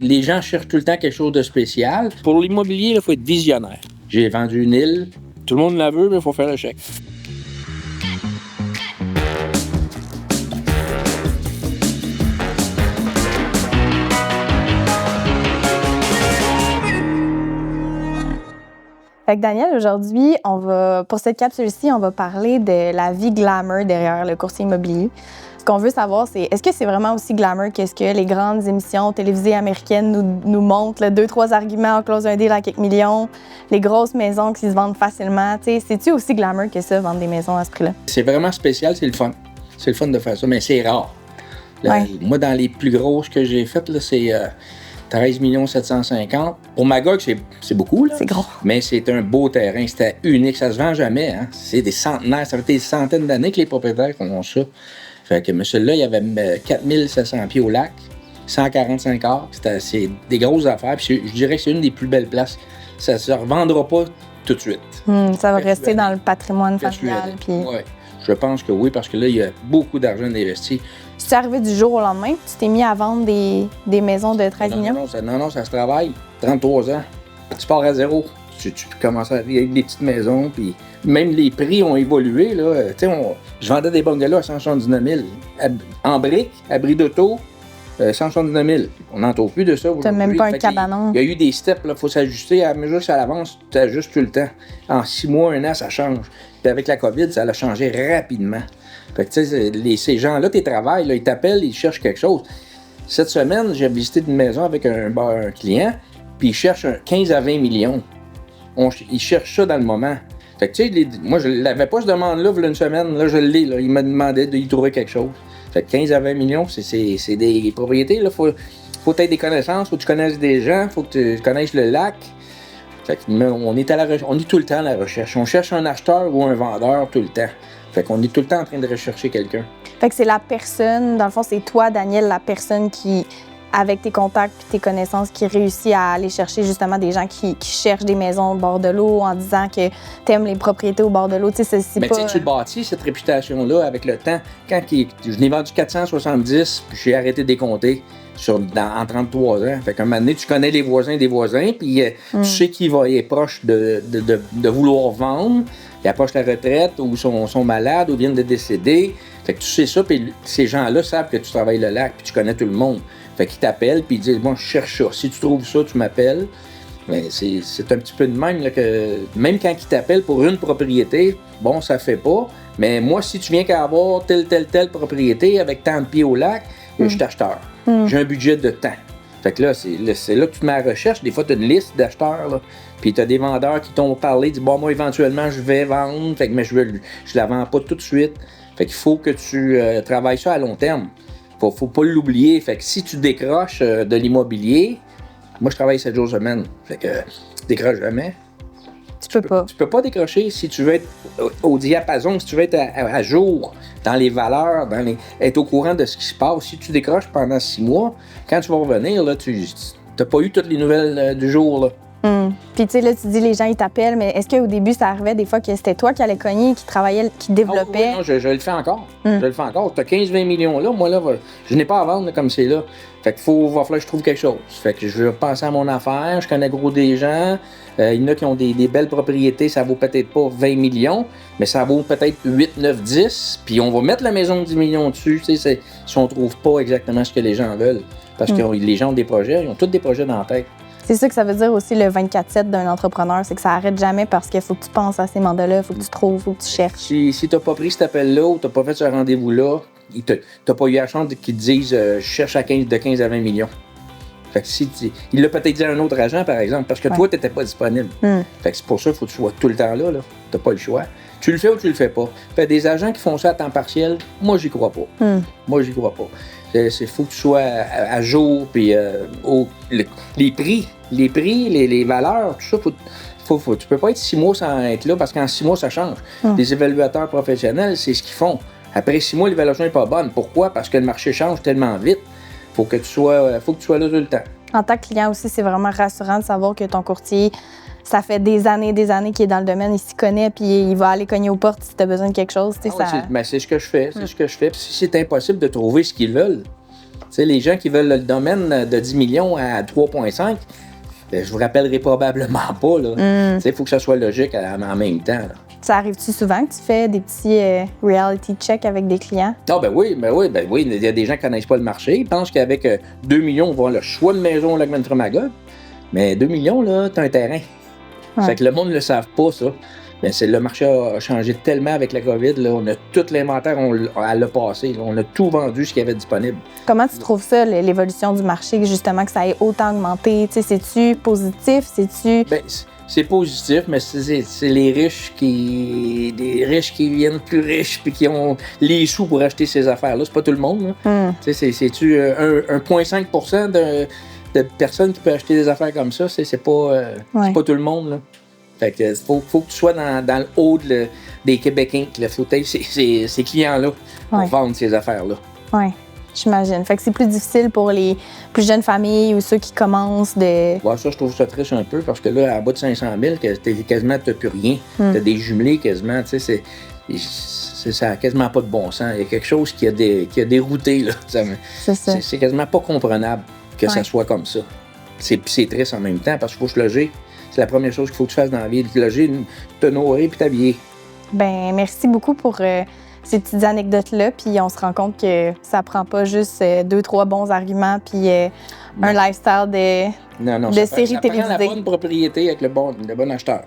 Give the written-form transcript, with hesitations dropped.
Les gens cherchent tout le temps quelque chose de spécial. Pour l'immobilier, il faut être visionnaire. J'ai vendu une île. Tout le monde la veut, mais il faut faire le chèque. Fait que Daniel, aujourd'hui, pour cette capsule-ci, on va parler de la vie glamour derrière le courtier immobilier. Ce qu'on veut savoir, c'est est-ce que c'est vraiment aussi glamour que ce que les grandes émissions télévisées américaines nous montrent, 2-3 arguments en close un deal à quelques millions, les grosses maisons qui se vendent facilement. C'est-tu aussi glamour que ça, vendre des maisons à ce prix-là? C'est vraiment spécial, c'est le fun. C'est le fun de faire ça, mais c'est rare. Moi, dans les plus grosses que j'ai faites, là, c'est 13 750 000. Pour Magog, c'est beaucoup. Là. C'est gros. Mais c'est un beau terrain. C'était unique. Ça se vend jamais. Hein. C'est des centenaires. Ça fait des centaines d'années que les propriétaires font ça. Fait que celui-là, il y avait 4700 pieds au lac, 145 acres. C'est des grosses affaires. Puis je dirais que c'est une des plus belles places. Ça ne se revendra pas tout de suite. Ça va rester dans le patrimoine familial. Puis... Oui, je pense que oui, parce que là, il y a beaucoup d'argent investi. C'est arrivé du jour au lendemain, tu t'es mis à vendre des maisons de 13 millions? Non, ça se travaille. 33 ans. Tu pars à zéro. Tu commences avec des petites maisons, puis même les prix ont évolué. Là. Je vendais des bungalows à 179 000. En briques, abri d'auto, 179 000. On n'en trouve plus de ça. T'as même pas un cabanon. Il y a eu des steps, il faut s'ajuster. À mesure que ça avance, tu ajustes tout le temps. En 6 mois, 1 an, ça change. Puis avec la COVID, ça a changé rapidement. Fait que, tu sais, ces gens-là, tes travails, là, ils t'appellent, ils cherchent quelque chose. Cette semaine, j'ai visité une maison avec un client, puis il cherche 15 à 20 millions. Il cherche ça dans le moment. Fait que, tu sais, moi, je l'avais pas, cette demande-là, il y a une semaine. Là, je l'ai. Là, il m'a demandé d'y trouver quelque chose. Fait que 15 à 20 millions, c'est des propriétés. Là, faut que tu aies des connaissances, faut que tu connaisses des gens, faut que tu connaisses le lac. Fait que, on est tout le temps à la recherche. On cherche un acheteur ou un vendeur tout le temps. Fait qu'on est tout le temps en train de rechercher quelqu'un. Fait que c'est la personne, dans le fond, c'est toi, Daniel, la personne qui, avec tes contacts et tes connaissances, qui réussit à aller chercher justement des gens qui cherchent des maisons au bord de l'eau en disant que t'aimes les propriétés au bord de l'eau. Mais pas... tu bâtis cette réputation-là avec le temps. Je n'ai vendu 470, puis j'ai arrêté de décompter en 33 ans. Fait qu'à un moment donné, tu connais les voisins des voisins, puis tu sais qui est proche de vouloir vendre. Ils approchent la retraite ou sont malades ou viennent de décéder. Fait que tu sais ça, puis ces gens-là savent que tu travailles le lac, puis tu connais tout le monde. Fait qu'ils t'appellent, puis ils disent « Bon, je cherche ça. Si tu trouves ça, tu m'appelles. » Mais c'est un petit peu de même, là, que même quand ils t'appellent pour une propriété, bon, ça fait pas. Mais moi, si tu viens qu'à avoir telle propriété avec tant de pieds au lac, je suis acheteur. J'ai un budget de temps. Fait que là, c'est là que tu te mets à la recherche. Des fois, tu as une liste d'acheteurs, là. Puis tu as des vendeurs qui t'ont parlé, disent « Bon, moi, éventuellement, je vais vendre. Fait que, mais je la vends pas tout de suite. » Fait qu'il faut que tu travailles ça à long terme. Faut pas l'oublier. Fait que si tu décroches de l'immobilier, moi, je travaille 7 jours semaine. Fait que tu décroches jamais. Tu peux pas décrocher si tu veux être au diapason, si tu veux être à jour dans les valeurs, être au courant de ce qui se passe. Si tu décroches pendant 6 mois, quand tu vas revenir, là, tu n'as pas eu toutes les nouvelles du jour. Là. Puis tu sais, là, tu dis les gens, ils t'appellent, mais est-ce qu'au début, ça arrivait des fois que c'était toi qui allais cogner, qui travaillait, qui développait? Oh, oui, non, je le fais encore. Je le fais encore. Tu as 15-20 millions là, moi, là, je n'ai pas à vendre là, comme c'est là. Fait qu'il va falloir que je trouve quelque chose. Fait que je vais penser à mon affaire, je connais gros des gens. Il y en a qui ont des belles propriétés, ça vaut peut-être pas 20 millions, mais ça vaut peut-être 8, 9, 10. Puis on va mettre la maison de 10 millions dessus, tu sais, si on trouve pas exactement ce que les gens veulent. Parce que les gens ont des projets, ils ont tous des projets dans la tête. C'est ça que ça veut dire aussi le 24/7 d'un entrepreneur, c'est que ça arrête jamais parce qu'il faut que tu penses à ces mandats-là, il faut que tu trouves, il faut que tu cherches. Si tu n'as pas pris cet appel-là ou tu n'as pas fait ce rendez-vous-là, tu n'as pas eu la chance qu'ils te disent je cherche de 15 à 20 millions. Fait que il l'a peut-être dit à un autre agent, par exemple, parce que toi, tu n'étais pas disponible. Fait que c'est pour ça qu'il faut que tu sois tout le temps là. Tu n'as pas le choix. Tu le fais ou tu le fais pas. Fait des agents qui font ça à temps partiel, moi, j'y crois pas. Moi, j'y crois pas. Il faut que tu sois à jour, puis les prix, les valeurs, tout ça, tu peux pas être 6 mois sans être là, parce qu'en 6 mois, ça change. Les évaluateurs professionnels, c'est ce qu'ils font. Après 6 mois, l'évaluation n'est pas bonne. Pourquoi? Parce que le marché change tellement vite. Faut que tu sois là tout le temps. En tant que client aussi, c'est vraiment rassurant de savoir que ton courtier, ça fait des années qu'il est dans le domaine, il s'y connaît, puis il va aller cogner aux portes si tu as besoin de quelque chose. C'est ce que je fais. C'est ce que je fais. Puis si c'est impossible de trouver ce qu'ils veulent, sais, les gens qui veulent le domaine de 10 millions à 3,5, ben, je vous rappellerai probablement pas. Il faut que ça soit logique en même temps. Là. Ça arrive-tu souvent que tu fais des petits reality checks avec des clients? Ah ben oui. Il y a des gens qui ne connaissent pas le marché. Ils pensent qu'avec 2 millions, on va avoir le choix de maison au Lac-Métro-Magog. Mais 2 millions, là, t'as un terrain. Ouais. Fait que le monde ne le savent pas, ça. Mais le marché a changé tellement avec la COVID. Là, on a tout l'inventaire, à l'a passé. Là, on a tout vendu ce qu'il y avait disponible. Comment tu trouves ça, l'évolution du marché, justement, que ça ait autant augmenté? Tu sais, c'est-tu positif? C'est-tu... Ben, c'est positif, mais c'est les riches qui viennent plus riches puis qui ont les sous pour acheter ces affaires-là. C'est pas tout le monde. Tu sais, c'est-tu 1,5% de personnes qui peuvent acheter des affaires comme ça? C'est pas tout le monde. Là. Fait que faut que tu sois dans le haut des Québécois. Il faut être ces clients-là pour vendre ces affaires-là. Oui, j'imagine. Fait que c'est plus difficile pour les plus jeunes familles ou ceux qui commencent de... Ouais, ça, je trouve ça triste un peu parce que là, à bas de 500 000, quasiment, tu n'as plus rien. Tu as des jumelés quasiment. Tu sais, ça n'a quasiment pas de bon sens. Il y a quelque chose qui a dérouté. Là. C'est quasiment pas comprenable que ça soit comme ça. C'est triste en même temps parce qu'il faut se loger. C'est la première chose qu'il faut que tu fasses dans la vie, te loger, te nourrir puis t'habiller. Ben merci beaucoup pour ces petites anecdotes-là. Puis on se rend compte que ça prend pas juste 2-3 bons arguments puis un lifestyle de séries télévisées. Ça prend la bonne propriété avec le bon acheteur.